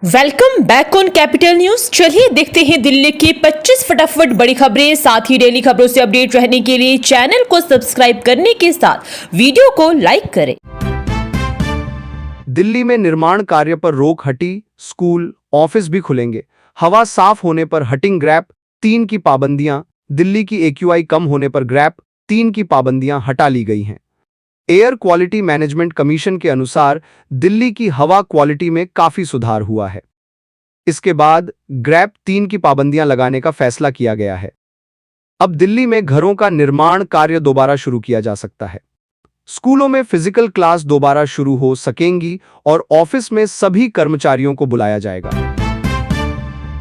Welcome back on capital news. चलिए देखते हैं दिल्ली की 25 फटाफट बड़ी खबरें। साथ ही डेली खबरों से अपडेट रहने के लिए चैनल को सब्सक्राइब करने के साथ वीडियो को लाइक करें। दिल्ली में निर्माण कार्य पर रोक हटी, स्कूल ऑफिस भी खुलेंगे। हवा साफ होने पर हटिंग ग्रैप 3 की पाबंदियां। दिल्ली की AQI कम होने पर ग्रैप 3 की पाबंदियां हटा ली गई हैं। एयर क्वालिटी मैनेजमेंट कमीशन के अनुसार दिल्ली की हवा क्वालिटी में काफी सुधार हुआ है। इसके बाद ग्रैप 3 की पाबंदियां लगाने का फैसला किया गया है। अब दिल्ली में घरों का निर्माण कार्य दोबारा शुरू किया जा सकता है। स्कूलों में फिजिकल क्लास दोबारा शुरू हो सकेंगी और ऑफिस में सभी कर्मचारियों को बुलाया जाएगा।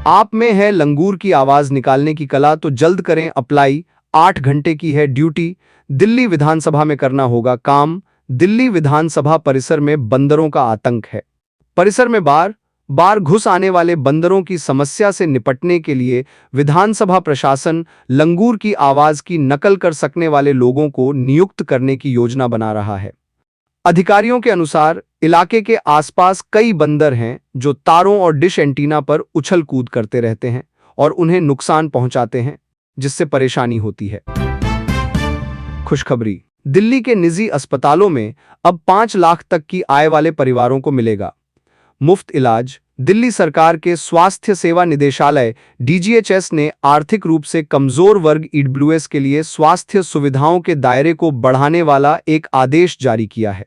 आप में है लंगूर की आवाज निकालने की कला तो जल्द करें अप्लाई। 8 घंटे की है ड्यूटी। दिल्ली विधानसभा में करना होगा काम। दिल्ली विधानसभा परिसर में बंदरों का आतंक है। परिसर में बार बार घुस आने वाले बंदरों की समस्या से निपटने के लिए विधानसभा प्रशासन लंगूर की आवाज की नकल कर सकने वाले लोगों को नियुक्त करने की योजना बना रहा है। अधिकारियों के अनुसार इलाके के आसपास कई बंदर हैं जो तारों और डिश एंटीना पर उछल कूद करते रहते हैं और उन्हें नुकसान पहुंचाते हैं, जिससे परेशानी होती है। खुशखबरी, दिल्ली के निजी अस्पतालों में अब 5 लाख तक की आय वाले परिवारों को मिलेगा मुफ्त इलाज। दिल्ली सरकार के स्वास्थ्य सेवा निदेशालय DGHS ने आर्थिक रूप से कमजोर वर्ग EWS के लिए स्वास्थ्य सुविधाओं के दायरे को बढ़ाने वाला एक आदेश जारी किया है।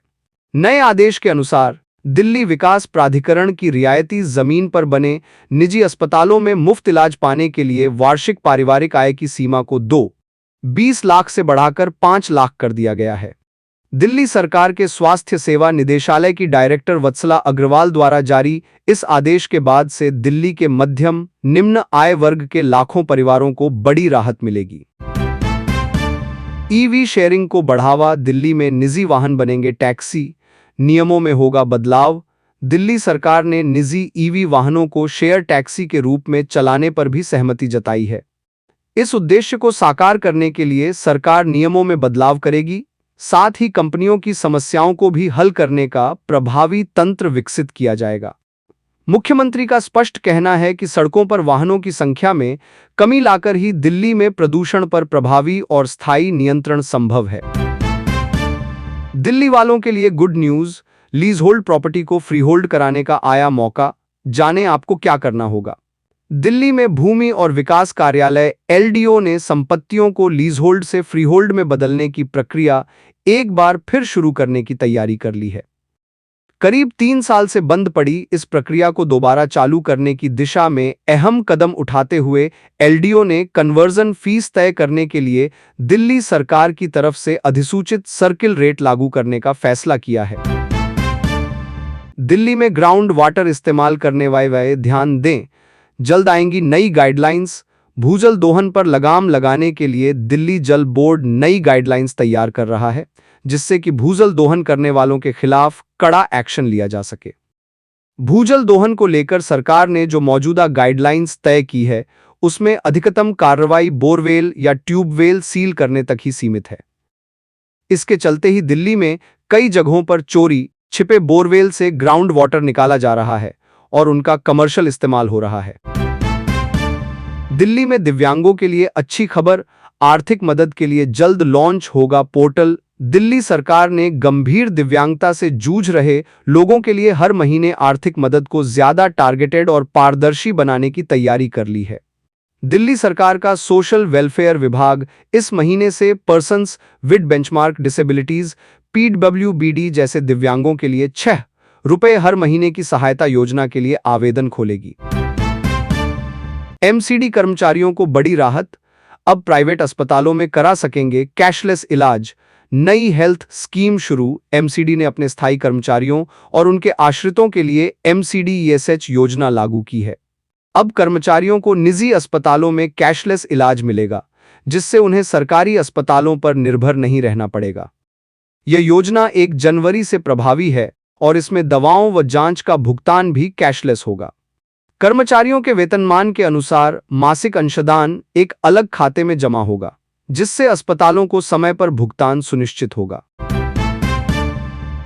नए आदेश के अनुसार दिल्ली विकास प्राधिकरण की रियायती जमीन पर बने निजी अस्पतालों में मुफ्त इलाज पाने के लिए वार्षिक पारिवारिक आय की सीमा को 20 लाख से बढ़ाकर 5 लाख कर दिया गया है। दिल्ली सरकार के स्वास्थ्य सेवा निदेशालय की डायरेक्टर वत्सला अग्रवाल द्वारा जारी इस आदेश के बाद से दिल्ली के मध्यम निम्न आय वर्ग के लाखों परिवारों को बड़ी राहत मिलेगी। EV शेयरिंग को बढ़ावा, दिल्ली में निजी वाहन बनेंगे टैक्सी। नियमों में होगा बदलाव। दिल्ली सरकार ने निजी EV वाहनों को शेयर टैक्सी के रूप में चलाने पर भी सहमति जताई है। इस उद्देश्य को साकार करने के लिए सरकार नियमों में बदलाव करेगी। साथ ही कंपनियों की समस्याओं को भी हल करने का प्रभावी तंत्र विकसित किया जाएगा। मुख्यमंत्री का स्पष्ट कहना है कि सड़कों पर वाहनों की संख्या में कमी लाकर ही दिल्ली में प्रदूषण पर प्रभावी और स्थायी नियंत्रण संभव है। दिल्ली वालों के लिए good news, lease hold property को फ्री होल्ड कराने का आया मौका। जानें आपको क्या करना होगा। दिल्ली में भूमि और विकास कार्यालय LDO ने संपत्तियों को लीज होल्ड से फ्री होल्ड में बदलने की प्रक्रिया एक बार फिर शुरू करने की तैयारी कर ली है। करीब 3 साल से बंद पड़ी इस प्रक्रिया को दोबारा चालू करने की दिशा में अहम कदम उठाते हुए LDO ने कन्वर्जन फीस तय करने के लिए दिल्ली सरकार की तरफ से अधिसूचित सर्किल रेट लागू करने का फैसला किया है। दिल्ली में ग्राउंड वाटर इस्तेमाल करने वाले ध्यान दें, जल्द आएंगी नई गाइडलाइंस। भूजल दोहन पर लगाम लगाने के लिए दिल्ली जल बोर्ड नई गाइडलाइंस तैयार कर रहा है, जिससे कि भूजल दोहन करने वालों के खिलाफ कड़ा एक्शन लिया जा सके। भूजल दोहन को लेकर सरकार ने जो मौजूदा गाइडलाइंस तय की है, उसमें अधिकतम कार्रवाई बोरवेल या ट्यूबवेल सील करने तक ही सीमित है। इसके चलते ही दिल्ली में कई जगहों पर चोरी छिपे बोरवेल से ग्राउंड वाटर निकाला जा रहा है और उनका कमर्शियल इस्तेमाल हो रहा है। दिल्ली में दिव्यांगों के लिए अच्छी खबर, आर्थिक मदद के लिए जल्द लॉन्च होगा पोर्टल। दिल्ली सरकार ने गंभीर दिव्यांगता से जूझ रहे लोगों के लिए हर महीने आर्थिक मदद को ज्यादा टारगेटेड और पारदर्शी बनाने की तैयारी कर ली है। दिल्ली सरकार का सोशल वेलफेयर विभाग इस महीने से persons with benchmark disabilities PWBD जैसे दिव्यांगों के लिए ₹6 हर महीने की सहायता योजना के लिए आवेदन खोलेगी। MCD कर्मचारियों को बड़ी राहत, अब प्राइवेट अस्पतालों में करा सकेंगे कैशलेस इलाज। नई हेल्थ स्कीम शुरू। MCD ने अपने स्थायी कर्मचारियों और उनके आश्रितों के लिए MCD ESH योजना लागू की है। अब कर्मचारियों को निजी अस्पतालों में कैशलेस इलाज मिलेगा, जिससे उन्हें सरकारी अस्पतालों पर निर्भर नहीं रहना पड़ेगा। यह योजना 1 जनवरी से प्रभावी है और इसमें दवाओं व जांच का भुगतान भी कैशलेस होगा। कर्मचारियों के वेतनमान के अनुसार मासिक अंशदान एक अलग खाते में जमा होगा, जिससे अस्पतालों को समय पर भुगतान सुनिश्चित होगा।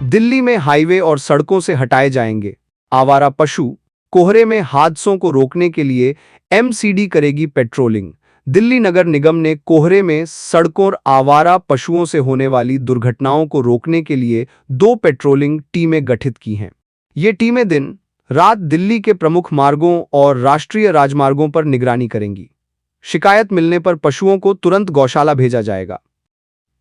दिल्ली में हाईवे और सड़कों से हटाए जाएंगे आवारा पशु। कोहरे में हादसों को रोकने के लिए एमसीडी करेगी पेट्रोलिंग। दिल्ली नगर निगम ने कोहरे में सड़कों और आवारा पशुओं से होने वाली दुर्घटनाओं को रोकने के लिए 2 पेट्रोलिंग टीमें गठित की हैं। ये टीमें दिन रात दिल्ली के प्रमुख मार्गों और राष्ट्रीय राजमार्गों पर निगरानी करेंगी। शिकायत मिलने पर पशुओं को तुरंत गौशाला भेजा जाएगा।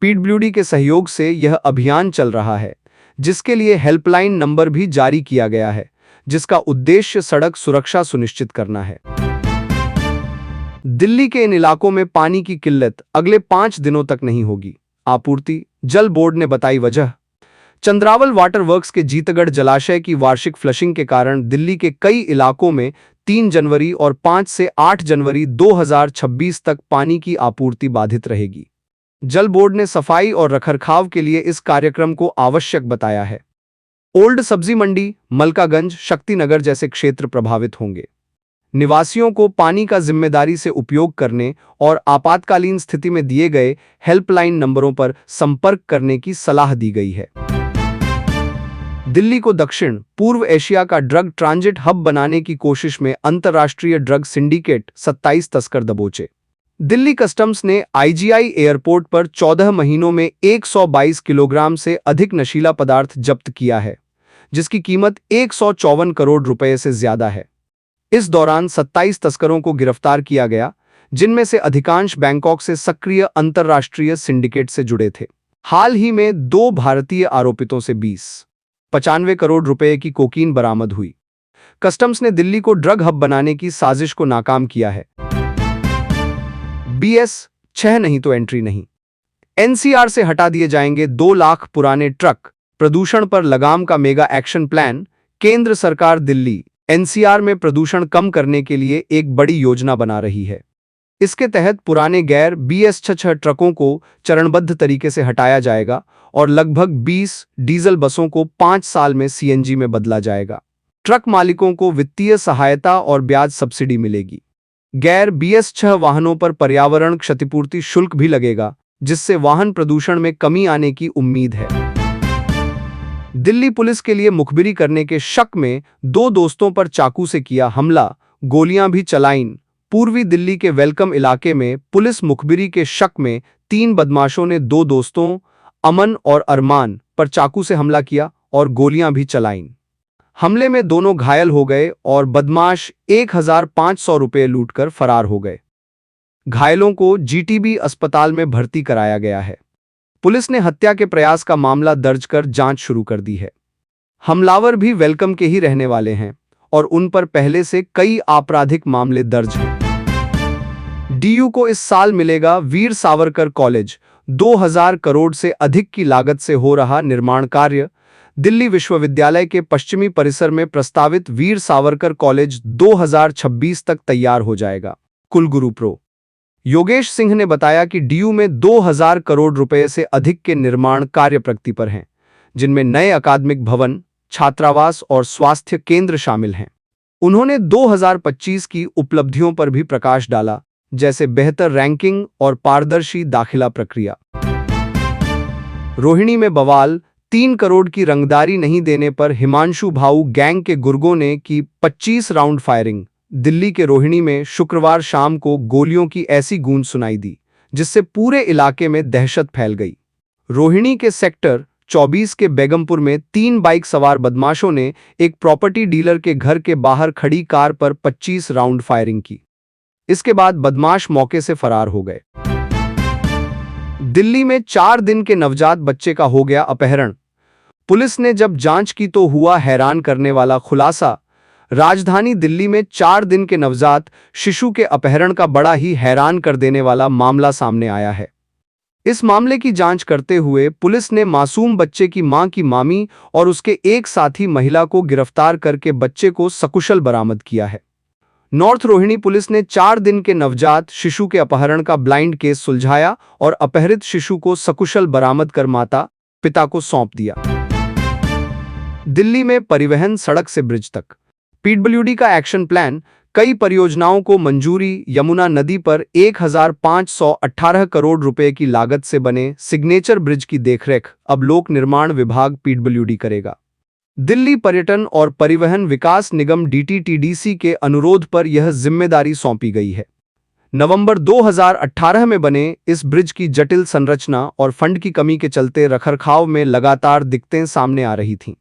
पीडब्ल्यूडी के सहयोग से यह अभियान चल रहा है, जिसके लिए हेल्पलाइन नंबर भी जारी किया गया है, जिसका उद्देश्य सड़क सुरक्षा सुनिश्चित करना है। दिल्ली के इन इलाकों में पानी की किल्लत अगले 5 दिनों तक नहीं होगी। आपूर्ति जल बोर्ड ने बताई वजह। चंद्रावल वाटर वर्क्स के जीतगढ़ जलाशय की वार्षिक फ्लशिंग के कारण दिल्ली के कई इलाकों में 3 जनवरी और 5 से 8 जनवरी 2026 तक पानी की आपूर्ति बाधित रहेगी। जल बोर्ड ने सफाई और रखरखाव के लिए इस कार्यक्रम को आवश्यक बताया है। ओल्ड सब्जी मंडी, मलकागंज, शक्तिनगर जैसे क्षेत्र प्रभावित होंगे। निवासियों को पानी का जिम्मेदारी से उपयोग करने और आपातकालीन स्थिति में दिए गए हेल्पलाइन नंबरों पर संपर्क करने की सलाह दी गई है। दिल्ली को दक्षिण पूर्व एशिया का ड्रग ट्रांजिट हब बनाने की कोशिश में अंतर्राष्ट्रीय ड्रग सिंडिकेट 27 तस्कर दबोचे। दिल्ली कस्टम्स ने आईजीआई एयरपोर्ट पर 14 महीनों में 122 किलोग्राम से अधिक नशीला पदार्थ जब्त किया है, जिसकी कीमत 154 करोड़ रुपए से ज्यादा है। इस दौरान 27 तस्करों को गिरफ्तार किया गया, जिनमें से अधिकांश बैंकॉक से सक्रिय अंतर्राष्ट्रीय सिंडिकेट से जुड़े थे। हाल ही में 2 भारतीय आरोपितों से 95 करोड़ रुपए की कोकीन बरामद हुई। कस्टम्स ने दिल्ली को ड्रग हब बनाने की साजिश को नाकाम किया है। BS 6 नहीं तो एंट्री नहीं। एनसीआर से हटा दिए जाएंगे 2 लाख पुराने ट्रक। प्रदूषण पर लगाम का मेगा एक्शन प्लान। केंद्र सरकार दिल्ली एनसीआर में प्रदूषण कम करने के लिए एक बड़ी योजना बना रही है। इसके तहत पुराने गैर BS 6 ट्रकों को चरणबद्ध तरीके से हटाया जाएगा और लगभग 20 डीजल बसों को 5 साल में CNG में बदला जाएगा। ट्रक मालिकों को वित्तीय सहायता और ब्याज सब्सिडी मिलेगी। गैर BS 6 वाहनों पर पर्यावरण क्षतिपूर्ति शुल्क भी लगेगा, जिससे वाहन प्रदूषण में कमी आने की उम्मीद है। दिल्ली पुलिस के लिए मुखबिरी करने के शक में 2 दोस्तों पर चाकू से किया हमला, गोलियां भी चलाईं। पूर्वी दिल्ली के वेलकम इलाके में पुलिस मुखबिरी के शक में 3 बदमाशों ने 2 दोस्तों अमन और अरमान पर चाकू से हमला किया और गोलियां भी चलाईं। हमले में दोनों घायल हो गए और बदमाश 1500 रुपये लूटकर फरार हो गए। घायलों को GTB अस्पताल में भर्ती कराया गया है। पुलिस ने हत्या के प्रयास का मामला दर्ज कर जांच शुरू कर दी है। हमलावर भी वेलकम के ही रहने वाले हैं और उन पर पहले से कई आपराधिक मामले दर्ज हैं। DU को इस साल मिलेगा वीर सावरकर कॉलेज। 2000 करोड़ से अधिक की लागत से हो रहा निर्माण कार्य। दिल्ली विश्वविद्यालय के पश्चिमी परिसर में प्रस्तावित वीर सावरकर कॉलेज 2026 तक तैयार हो जाएगा। कुलगुरु प्रो योगेश सिंह ने बताया कि DU में 2000 करोड़ रुपए से अधिक के निर्माण कार्य प्रगति पर हैं, जिनमें नए अकादमिक भवन, छात्रावास और स्वास्थ्य केंद्र शामिल हैं। उन्होंने 2025 की उपलब्धियों पर भी प्रकाश डाला, जैसे बेहतर रैंकिंग और पारदर्शी दाखिला प्रक्रिया। रोहिणी में बवाल, 3 करोड़ की रंगदारी नहीं देने पर हिमांशु भाऊ गैंग के गुर्गों ने की 25 राउंड फायरिंग। दिल्ली के रोहिणी में शुक्रवार शाम को गोलियों की ऐसी गूंज सुनाई दी, जिससे पूरे इलाके में दहशत फैल गई। रोहिणी के सेक्टर 24 के बेगमपुर में 3 बाइक सवार बदमाशों ने एक प्रॉपर्टी डीलर के घर के बाहर खड़ी कार पर 25 राउंड फायरिंग की। इसके बाद बदमाश मौके से फरार हो गए। दिल्ली में 4 दिन के नवजात बच्चे का हो गया अपहरण। पुलिस ने जब जांच की तो हुआ हैरान करने वाला खुलासा। राजधानी दिल्ली में 4 दिन के नवजात शिशु के अपहरण का बड़ा ही हैरान कर देने वाला मामला सामने आया है। इस मामले की जांच करते हुए पुलिस ने मासूम बच्चे की मां की मामी और उसके एक साथी महिला को गिरफ्तार करके बच्चे को सकुशल बरामद किया है। नॉर्थ रोहिणी पुलिस ने 4 दिन के नवजात शिशु के अपहरण का ब्लाइंड केस सुलझाया और अपहरित शिशु को सकुशल बरामद कर माता पिता को सौंप दिया। दिल्ली में परिवहन सड़क से ब्रिज तक। पीडब्ल्यूडी का एक्शन प्लान। कई परियोजनाओं को मंजूरी। यमुना नदी पर 1518 करोड़ रुपए की लागत से बने सिग्नेचर ब्रिज की देखरेख अब लोक निर्माण विभाग पीडब्ल्यूडी करेगा। दिल्ली पर्यटन और परिवहन विकास निगम DTTDC के अनुरोध पर यह जिम्मेदारी सौंपी गई है। नवंबर 2018 में बने इस ब्रिज की जटिल संरचना और फंड की कमी के चलते रखरखाव में लगातार दिक्कतें सामने आ रही थीं।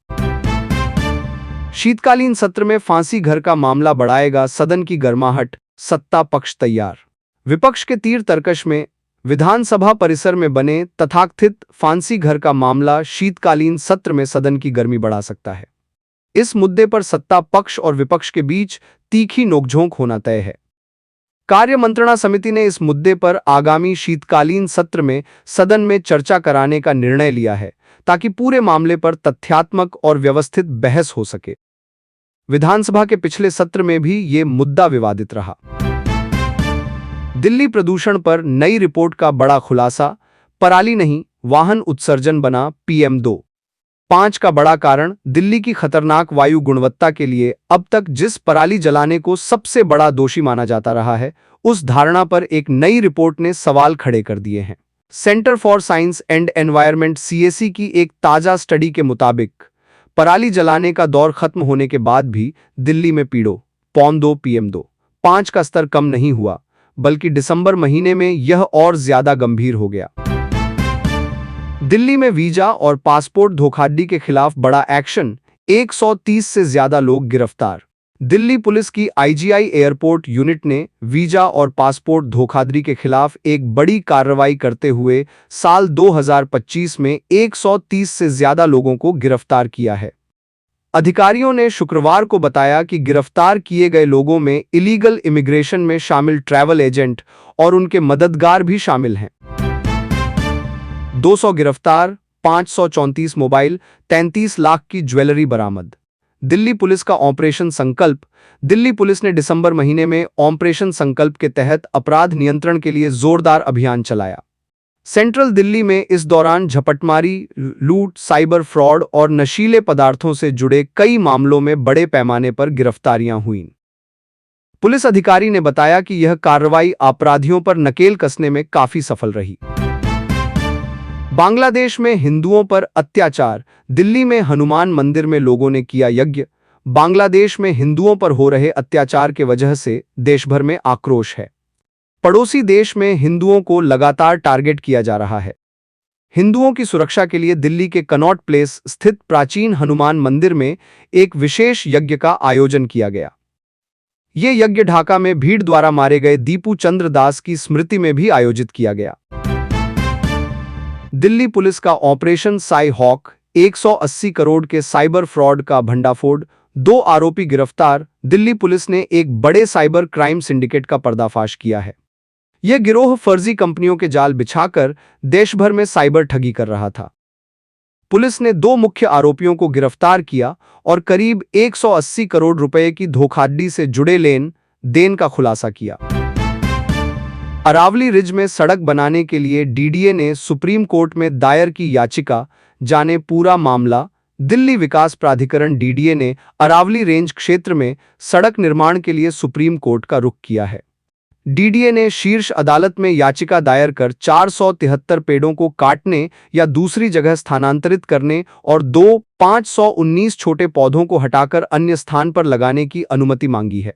शीतकालीन सत्र में फांसी घर का मामला बढ़ाएगा सदन की गर्माहट, सत्ता पक्ष तैयार। विपक्ष के तीर तर्कश में विधानसभा परिसर में बने तथाकथित फांसी घर का मामला शीतकालीन सत्र में सदन की गर्मी बढ़ा सकता है। इस मुद्दे पर सत्ता पक्ष और विपक्ष के बीच तीखी नोकझोंक होना तय है। कार्य मंत्रणा समिति ने इस मुद्दे पर आगामी शीतकालीन सत्र में सदन में चर्चा कराने का निर्णय लिया है, ताकि पूरे मामले पर तथ्यात्मक और व्यवस्थित बहस हो सके। विधानसभा के पिछले सत्र में भी ये मुद्दा विवादित रहा। दिल्ली प्रदूषण पर नई रिपोर्ट का बड़ा खुलासा, पराली नहीं वाहन उत्सर्जन बना PM 2.5 का बड़ा कारण। दिल्ली की खतरनाक वायु गुणवत्ता के लिए अब तक जिस पराली जलाने को सबसे बड़ा दोषी माना जाता रहा है, उस धारणा पर एक नई रिपोर्ट ने सवाल खड़े कर दिए हैं। Centre for science and environment CSE की एक ताजा स्टडी के मुताबिक पराली जलाने का दौर खत्म होने के बाद भी दिल्ली में PM2 PM 2.5 का स्तर कम नहीं हुआ, बल्कि दिसंबर महीने में यह और ज्यादा गंभीर हो गया। दिल्ली में वीजा और पासपोर्ट धोखाधड़ी के खिलाफ बड़ा एक्शन, 130 से ज्यादा लोग गिरफ्तार। दिल्ली पुलिस की IGI एयरपोर्ट यूनिट ने वीजा और पासपोर्ट धोखाधड़ी के खिलाफ एक बड़ी कार्रवाई करते हुए साल 2025 में 130 से ज्यादा लोगों को गिरफ्तार किया है। अधिकारियों ने शुक्रवार को बताया कि गिरफ्तार किए गए लोगों में इलीगल इमिग्रेशन में शामिल ट्रैवल एजेंट और उनके मददगार भी शामिल हैं। 200 गिरफ्तार, 534 मोबाइल, 33 लाख की ज्वेलरी बरामद। दिल्ली पुलिस का ऑपरेशन संकल्प। दिल्ली पुलिस ने दिसंबर महीने में ऑपरेशन संकल्प के तहत अपराध नियंत्रण के लिए जोरदार अभियान चलाया। सेंट्रल दिल्ली में इस दौरान झपटमारी, लूट, साइबर फ्रॉड और नशीले पदार्थों से जुड़े कई मामलों में बड़े पैमाने पर गिरफ्तारियां हुईं। पुलिस अधिकारी ने बताया कि यह कार्रवाई अपराधियों पर नकेल कसने में काफी सफल रही। बांग्लादेश में हिंदुओं पर अत्याचार। दिल्ली में हनुमान मंदिर में लोगों ने किया यज्ञ। बांग्लादेश में हिंदुओं पर हो रहे अत्याचार के वजह से देश भर में आक्रोश है। पड़ोसी देश में हिंदुओं को लगातार टारगेट किया जा रहा है। हिंदुओं की सुरक्षा के लिए दिल्ली के कनॉट प्लेस स्थित प्राचीन हनुमान मंदिर में एक विशेष यज्ञ का आयोजन किया गया। यह यज्ञ ढाका में भीड़ द्वारा मारे गए दीपू चंद्र दास की स्मृति में भी आयोजित किया गया। दिल्ली पुलिस का ऑपरेशन साई हॉक, 180 करोड़ के साइबर फ्रॉड का भंडाफोड़, 2 आरोपी गिरफ्तार। दिल्ली पुलिस ने एक बड़े साइबर क्राइम सिंडिकेट का पर्दाफाश किया है। यह गिरोह फर्जी कंपनियों के जाल बिछाकर देश भर में साइबर ठगी कर रहा था। पुलिस ने 2 मुख्य आरोपियों को गिरफ्तार किया और करीब 180 करोड़ रुपए की धोखाधड़ी से जुड़े लेन देन का खुलासा किया। अरावली रिज में सड़क बनाने के लिए DDA ने सुप्रीम कोर्ट में दायर की याचिका, जाने पूरा मामला। दिल्ली विकास प्राधिकरण DDA ने अरावली रेंज क्षेत्र में सड़क निर्माण के लिए सुप्रीम कोर्ट का रुख किया है। DDA ने शीर्ष अदालत में याचिका दायर कर 473 पेड़ों को काटने या दूसरी जगह स्थानांतरित करने और 519 छोटे पौधों को हटाकर अन्य स्थान पर लगाने की अनुमति मांगी है।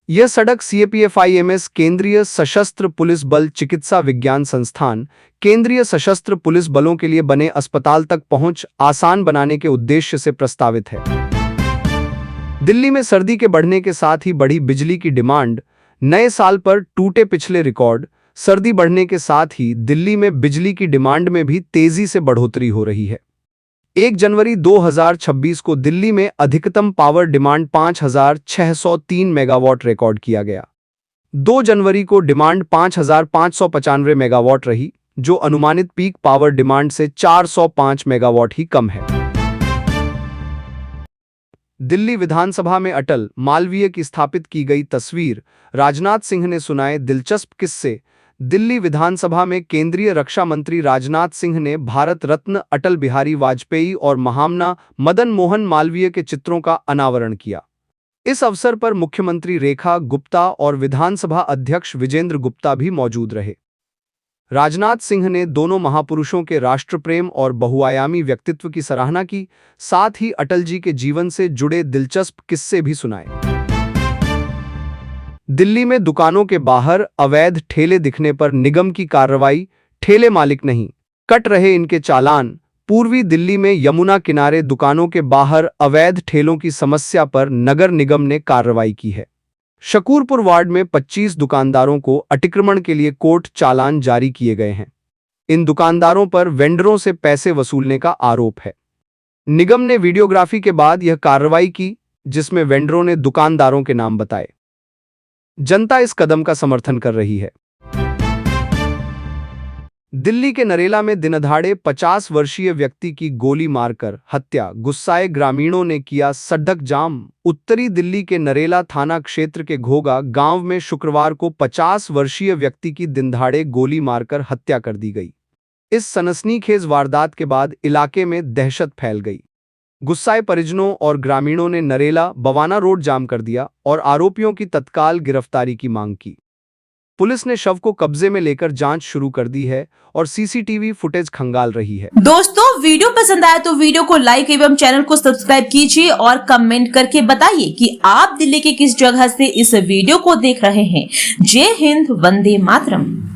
यह सड़क CAPFIMS केंद्रीय सशस्त्र पुलिस बल चिकित्सा विज्ञान संस्थान, केंद्रीय सशस्त्र पुलिस बलों के लिए बने अस्पताल तक पहुंच आसान बनाने के उद्देश्य से प्रस्तावित है। दिल्ली में सर्दी के बढ़ने के साथ ही बढ़ी बिजली की डिमांड। नए साल पर टूटे पिछले रिकॉर्ड। सर्दी बढ़ने के साथ ही दिल्ली में बिजली की डिमांड में भी तेजी से बढ़ोतरी हो रही है। 1 जनवरी 2026 को दिल्ली में अधिकतम पावर डिमांड 5,603 मेगावाट रिकॉर्ड किया गया। 2 जनवरी को डिमांड 5,595 मेगावाट रही, जो अनुमानित पीक पावर डिमांड से 405 मेगावाट ही कम है। दिल्ली विधानसभा में अटल मालवीय की स्थापित की गई तस्वीर। राजनाथ सिंह ने सुनाए दिलचस्प किस्से। दिल्ली विधानसभा में केंद्रीय रक्षा मंत्री राजनाथ सिंह ने भारत रत्न अटल बिहारी वाजपेयी और महामना मदन मोहन मालवीय के चित्रों का अनावरण किया। इस अवसर पर मुख्यमंत्री रेखा गुप्ता और विधानसभा अध्यक्ष विजेंद्र गुप्ता भी मौजूद रहे। राजनाथ सिंह ने दोनों महापुरुषों के राष्ट्रप्रेम और बहुआयामी व्यक्तित्व की सराहना की, साथ ही अटल जी के जीवन से जुड़े दिलचस्प किस्से भी सुनाए। दिल्ली में दुकानों के बाहर अवैध ठेले दिखने पर निगम की कार्रवाई, ठेले मालिक नहीं कट रहे इनके चालान। पूर्वी दिल्ली में यमुना किनारे दुकानों के बाहर अवैध ठेलों की समस्या पर नगर निगम ने कार्रवाई की है। शकूरपुर वार्ड में 25 दुकानदारों को अतिक्रमण के लिए कोर्ट चालान जारी किए गए हैं। इन दुकानदारों पर वेंडरों से पैसे वसूलने का आरोप है। निगम ने वीडियोग्राफी के बाद यह कार्रवाई की, जिसमें वेंडरों ने दुकानदारों के नाम बताए। जनता इस कदम का समर्थन कर रही है। दिल्ली के नरेला में दिनदहाड़े 50 वर्षीय व्यक्ति की गोली मारकर हत्या, गुस्साए ग्रामीणों ने किया सड़क जाम। उत्तरी दिल्ली के नरेला थाना क्षेत्र के घोगा गांव में शुक्रवार को 50 वर्षीय व्यक्ति की दिनदहाड़े गोली मारकर हत्या कर दी गई। इस सनसनीखेज वारदात के बाद इलाके में दहशत फैल गई। गुस्साए परिजनों और ग्रामीणों ने नरेला बवाना रोड जाम कर दिया और आरोपियों की तत्काल गिरफ्तारी की मांग की। पुलिस ने शव को कब्जे में लेकर जांच शुरू कर दी है और सीसीटीवी फुटेज खंगाल रही है। दोस्तों, वीडियो पसंद आया तो वीडियो को लाइक एवं चैनल को सब्सक्राइब कीजिए और कमेंट करके बताइए कि आप दिल्ली के किस जगह से इस वीडियो को देख रहे हैं। जय हिंद, वंदे मातरम।